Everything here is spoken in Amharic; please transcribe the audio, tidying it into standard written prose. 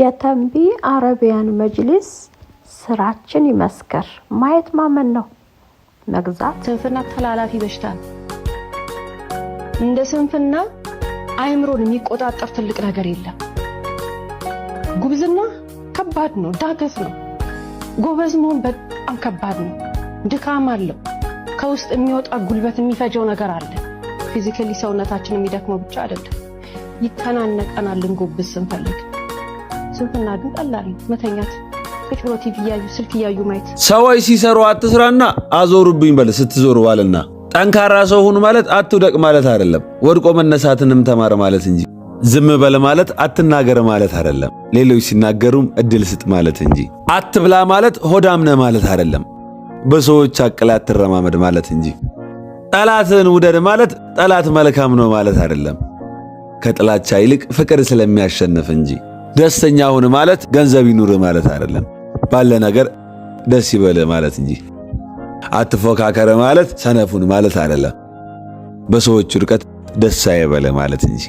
የተንቢ አረቢያን መጅሊስ ስራችን ይመስከር ማየት ማመን ነው መግዛት ስንፍና ተላላፊ በሽታ እንደ ስንፍና አይምሮን የሚቆጣጠር ትልቅ ነገር የለም ጉብዝና ከባድ ነው ዳገት ነው ጎበዝ መሆን በጣም ከባድ ነው ድካም አለው ከውስጥ የሚወጣ ጉልበት የሚፈጀው ነገር አለ ፊዚካሊ ሰውነታችን የሚደክመው ብቻ አይደለም ይተናነቀናል እንጎብስ ስንፈልግ ስንፍና ግን ቀላል መተኛት ከጭሮ ቲቪ ያዩ ስልክ ያዩ ማየት ሰዎች ሲሰሩ አትስራና አዞሩብኝ በል ስትዞሩ ባልና ጠንካራ ሰው ሁን ማለት አትውደቅ ማለት አይደለም ወድቆ መነሳትንም ተማር ማለት እንጂ ዝም በል ማለት አትናገር ማለት አይደለም ሌሎች ሲናገሩም እድል ስጥ ማለት እንጂ አትብላ ማለት ሆዳም ነህ ማለት አይደለም በሰዎች አቅላት ተረማመድ ማለት እንጂ ጠላትን ውደድ ማለት ጠላት መልካም ነው ማለት አይደለም ከጥላቻ ይልቅ ፍቅር ስለሚያሸንፍ እንጂ ደስተኛ ሁን ማለት ገንዘብ ይኑር ማለት አይደለም ባለ ነገር ደስ ይበል ማለት እንጂ አትፎካከረ ማለት ሰነፉን ማለት አይደለም በሰዎች ርቀት ደስ አይበለ ማለት እንጂ